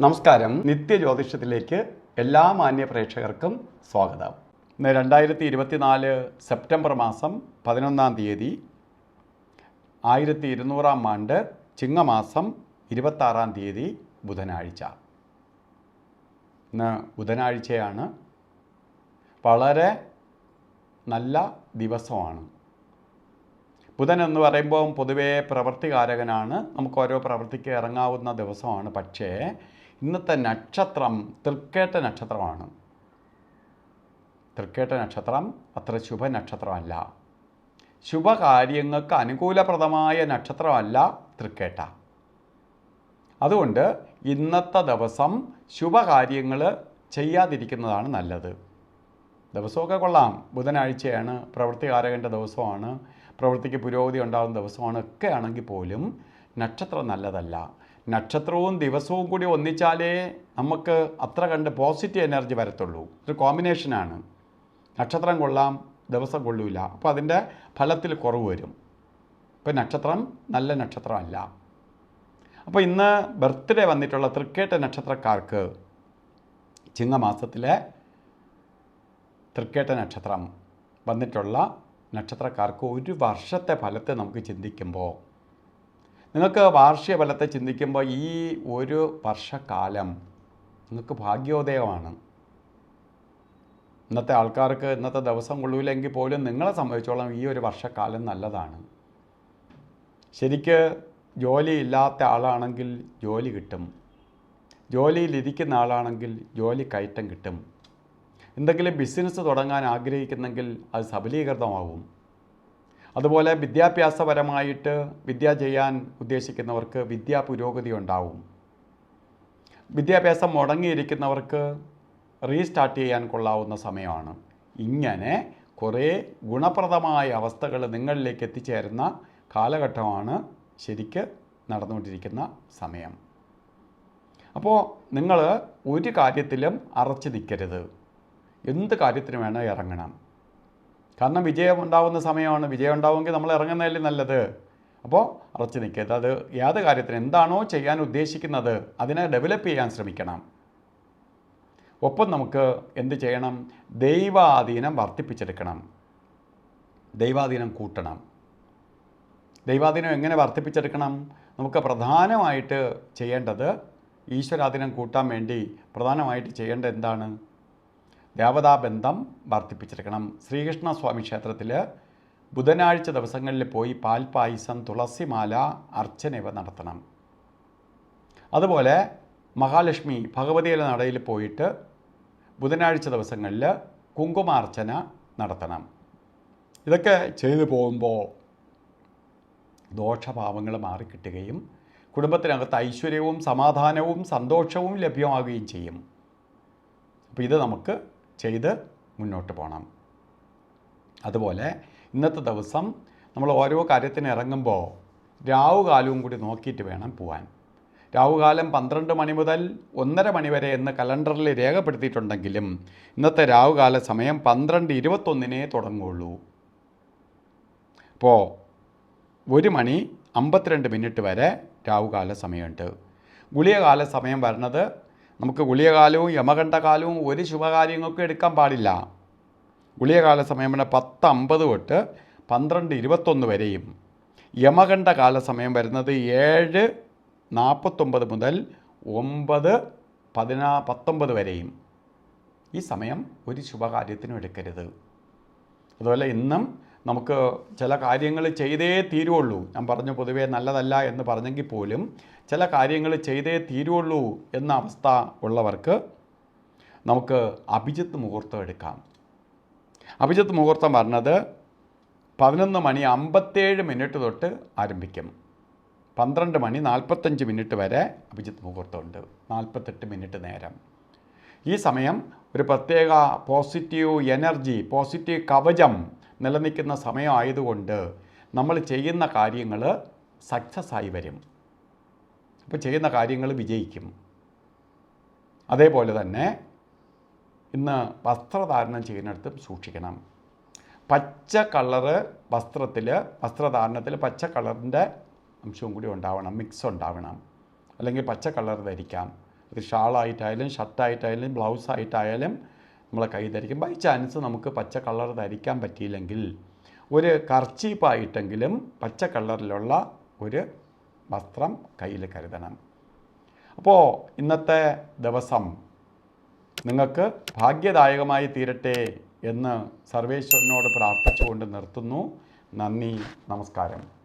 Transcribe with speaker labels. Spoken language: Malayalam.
Speaker 1: നമസ്കാരം. നിത്യജ്യോതിഷത്തിലേക്ക് എല്ലാ മാന്യ പ്രേക്ഷകർക്കും സ്വാഗതം. ഇന്ന് 2024 സെപ്റ്റംബർ മാസം 11-ാം തീയതി 1200-ാം ആണ്ട് ചിങ്ങമാസം 26-ാം തീയതി ബുധനാഴ്ച. ഇന്ന് ബുധനാഴ്ചയാണ്. വളരെ നല്ല ദിവസമാണ്. ബുധൻ എന്ന് പറയുമ്പോൾ പൊതുവേ പ്രവൃത്തികാരകനാണ്. നമുക്ക് ഓരോ പ്രവൃത്തിക്ക് ഇറങ്ങാവുന്ന ദിവസമാണ്. പക്ഷേ ഇന്നത്തെ നക്ഷത്രം തൃക്കേട്ട നക്ഷത്രമാണ്. തൃക്കേട്ട നക്ഷത്രം അത്ര ശുഭ നക്ഷത്രമല്ല. ശുഭകാര്യങ്ങൾക്ക് അനുകൂലപ്രദമായ നക്ഷത്രമല്ല തൃക്കേട്ട. അതുകൊണ്ട് ഇന്നത്തെ ദിവസം ശുഭകാര്യങ്ങൾ ചെയ്യാതിരിക്കുന്നതാണ് നല്ലത്. ദിവസമൊക്കെ കൊള്ളാം. ബുധനാഴ്ചയാണ്, പ്രവൃത്തികാരകൻ്റെ ദിവസമാണ്, പ്രവൃത്തിക്ക് പുരോഗതി ഉണ്ടാകുന്ന ദിവസമാണ്. ഒക്കെ ആണെങ്കിൽ പോലും നക്ഷത്രം നല്ലതല്ല. നക്ഷത്രവും ദിവസവും കൂടി ഒന്നിച്ചാലേ നമുക്ക് അത്ര കണ്ട് പോസിറ്റീവ് എനർജി വരത്തുള്ളൂ. ഒരു കോമ്പിനേഷനാണ്. നക്ഷത്രം കൊള്ളാം, ദിവസം കൊള്ളൂല. അപ്പോൾ അതിൻ്റെ ഫലത്തിൽ കുറവ് വരും. ഇപ്പോൾ നക്ഷത്രം നല്ല നക്ഷത്രമല്ല. അപ്പോൾ ഇന്ന് ബർത്ത്ഡേ വന്നിട്ടുള്ള തൃക്കേട്ട നക്ഷത്രക്കാർക്ക്, ചിങ്ങമാസത്തിലെ തൃക്കേട്ട നക്ഷത്രം വന്നിട്ടുള്ള നക്ഷത്രക്കാർക്ക് ഒരു വർഷത്തെ ഫലത്തെ നമുക്ക് ചിന്തിക്കുമ്പോൾ, നിങ്ങൾക്ക് വാർഷിക ഫലത്തെ ചിന്തിക്കുമ്പോൾ ഈ ഒരു വർഷക്കാലം നിങ്ങൾക്ക് ഭാഗ്യോദയമാണ്. ഇന്നത്തെ ആൾക്കാർക്ക് ഇന്നത്തെ ദിവസം കൊള്ളൂലെങ്കിൽ പോലും നിങ്ങളെ സംബന്ധിച്ചോളം ഈ ഒരു വർഷക്കാലം നല്ലതാണ്. ശരിക്ക് ജോലി ഇല്ലാത്ത ആളാണെങ്കിൽ ജോലി കിട്ടും. ജോലിയിലിരിക്കുന്ന ആളാണെങ്കിൽ ജോലി കയറ്റം കിട്ടും. എന്തെങ്കിലും ബിസിനസ് തുടങ്ങാൻ ആഗ്രഹിക്കുന്നെങ്കിൽ അത് സബലീകൃതമാവും. അതുപോലെ വിദ്യാഭ്യാസപരമായിട്ട് വിദ്യ ചെയ്യാൻ ഉദ്ദേശിക്കുന്നവർക്ക് വിദ്യാ പുരോഗതി ഉണ്ടാവും. വിദ്യാഭ്യാസം മുടങ്ങിയിരിക്കുന്നവർക്ക് റീസ്റ്റാർട്ട് ചെയ്യാൻ കൊള്ളാവുന്ന സമയമാണ്. ഇങ്ങനെ കുറേ ഗുണപ്രദമായ അവസ്ഥകൾ നിങ്ങളിലേക്ക് എത്തിച്ചേരുന്ന കാലഘട്ടമാണ് ശരിക്ക് നടന്നുകൊണ്ടിരിക്കുന്ന സമയം. അപ്പോൾ നിങ്ങൾ ഒരു കാര്യത്തിലും അറച്ചു നിൽക്കരുത്. എന്ത് കാര്യത്തിന് വേണോ ഇറങ്ങണം. കാരണം വിജയം ഉണ്ടാകുന്ന സമയമാണ്. വിജയം ഉണ്ടാവുമെങ്കിൽ നമ്മൾ ഇറങ്ങുന്നതല്ലേ നല്ലത്. അപ്പോൾ അറച്ചു നിൽക്കരുത്. അത് ഏത് കാര്യത്തിന് എന്താണോ ചെയ്യാൻ ഉദ്ദേശിക്കുന്നത് അതിനെ ഡെവലപ്പ് ചെയ്യാൻ ശ്രമിക്കണം. ഒപ്പം നമുക്ക് എന്ത് ചെയ്യണം? ദൈവാധീനം വർദ്ധിപ്പിച്ചെടുക്കണം. ദൈവാധീനം കൂട്ടണം. ദൈവാധീനം എങ്ങനെ വർദ്ധിപ്പിച്ചെടുക്കണം? നമുക്ക് പ്രധാനമായിട്ട് ചെയ്യേണ്ടത്, ഈശ്വരാധീനം കൂട്ടാൻ വേണ്ടി പ്രധാനമായിട്ട് ചെയ്യേണ്ടത് എന്താണ്? ദേവതാബന്ധം വർദ്ധിപ്പിച്ചെടുക്കണം. ശ്രീകൃഷ്ണസ്വാമി ക്ഷേത്രത്തിൽ ബുധനാഴ്ച ദിവസങ്ങളിൽ പോയി പാൽപ്പായസം, തുളസിമാല, അർച്ചന ഇവ നടത്തണം. അതുപോലെ മഹാലക്ഷ്മി ഭഗവതിയുടെ നടയിൽ പോയിട്ട് ബുധനാഴ്ച ദിവസങ്ങളിൽ കുങ്കുമാർച്ചന നടത്തണം. ഇതൊക്കെ ചെയ്തു പോകുമ്പോൾ ദോഷഭാവങ്ങൾ മാറിക്കിട്ടുകയും കുടുംബത്തിനകത്ത് ഐശ്വര്യവും സമാധാനവും സന്തോഷവും ലഭ്യമാകുകയും ചെയ്യും. അപ്പോൾ ഇത് നമുക്ക് ചെയ്ത് മുന്നോട്ട് പോകണം. അതുപോലെ ഇന്നത്തെ ദിവസം നമ്മൾ ഓരോ കാര്യത്തിന് ഇറങ്ങുമ്പോൾ രാവുകാലവും കൂടി നോക്കിയിട്ട് വേണം പോകാൻ. രാവുകാലം 12 മണി മുതൽ 1:30 മണി വരെ എന്ന് കലണ്ടറിൽ രേഖപ്പെടുത്തിയിട്ടുണ്ടെങ്കിലും ഇന്നത്തെ രാവുകാല സമയം 12:21 തുടങ്ങുകയുള്ളൂ. അപ്പോൾ 1:52 വരെ രാവുകാല സമയമുണ്ട്. ഗുളികകാല സമയം വരുന്നത്, നമുക്ക് ഗുളികകാലവും യമകണ്ഠകാലവും ഒരു ശുഭകാര്യങ്ങൾക്കും എടുക്കാൻ പാടില്ല. ഗുളികകാല സമയം 10:50 തൊട്ട് 12:21 വരെയും യമകണ്ഠകാല സമയം വരുന്നത് 7:49 മുതൽ 9:19 വരെയും. ഈ സമയം ഒരു ശുഭകാര്യത്തിനും എടുക്കരുത്. അതുപോലെ ഇന്നും നമുക്ക് ചില കാര്യങ്ങൾ ചെയ്തേ തീരുള്ളൂ. ഞാൻ പറഞ്ഞു പൊതുവേ നല്ലതല്ല എന്ന് പറഞ്ഞെങ്കിൽ പോലും ചില കാര്യങ്ങൾ ചെയ്തേ തീരുള്ളൂ എന്ന അവസ്ഥ ഉള്ളവർക്ക് നമുക്ക് അഭിജിത്ത് മുഹൂർത്തം എടുക്കാം. അഭിജിത്ത് മുഹൂർത്തം പറഞ്ഞത് 11:57 തൊട്ട് ആരംഭിക്കും. 12:45 വരെ അഭിജിത്ത് മുഹൂർത്തമുണ്ട്. 48 മിനിറ്റ് നേരം. ഈ സമയം ഒരു പ്രത്യേക പോസിറ്റീവ് എനർജി, പോസിറ്റീവ് കവചം നിലനിൽക്കുന്ന സമയമായതുകൊണ്ട് നമ്മൾ ചെയ്യുന്ന കാര്യങ്ങൾ സക്സസ് ആയി വരും. അപ്പോൾ ചെയ്യുന്ന കാര്യങ്ങൾ വിജയിക്കും. അതേപോലെ തന്നെ ഇന്ന് വസ്ത്രധാരണം ചെയ്യുന്നിടത്തും സൂക്ഷിക്കണം. പച്ച കളറ് വസ്ത്രധാരണത്തിൽ പച്ച കളറിൻ്റെ അംശവും കൂടി ഉണ്ടാവണം, മിക്സ് ഉണ്ടാവണം. അല്ലെങ്കിൽ പച്ച കളർ ധരിക്കാം, ഇത് ഷാളായിട്ടായാലും ഷർട്ടായിട്ടായാലും ബ്ലൗസായിട്ടായാലും നമ്മൾ കൈ ധരിക്കും. ബൈ ചാൻസ് നമുക്ക് പച്ച കളർ ധരിക്കാൻ പറ്റിയില്ലെങ്കിൽ ഒരു കർച്ചീപ്പായിട്ടെങ്കിലും പച്ച കളറിലുള്ള ഒരു വസ്ത്രം കയ്യിൽ കരുതണം. അപ്പോൾ ഇന്നത്തെ ദിവസം നിങ്ങൾക്ക് ഭാഗ്യദായകമായി തീരട്ടെ എന്ന് സർവേശ്വരനോട് പ്രാർത്ഥിച്ചുകൊണ്ട് നിർത്തുന്നു. നന്ദി, നമസ്കാരം.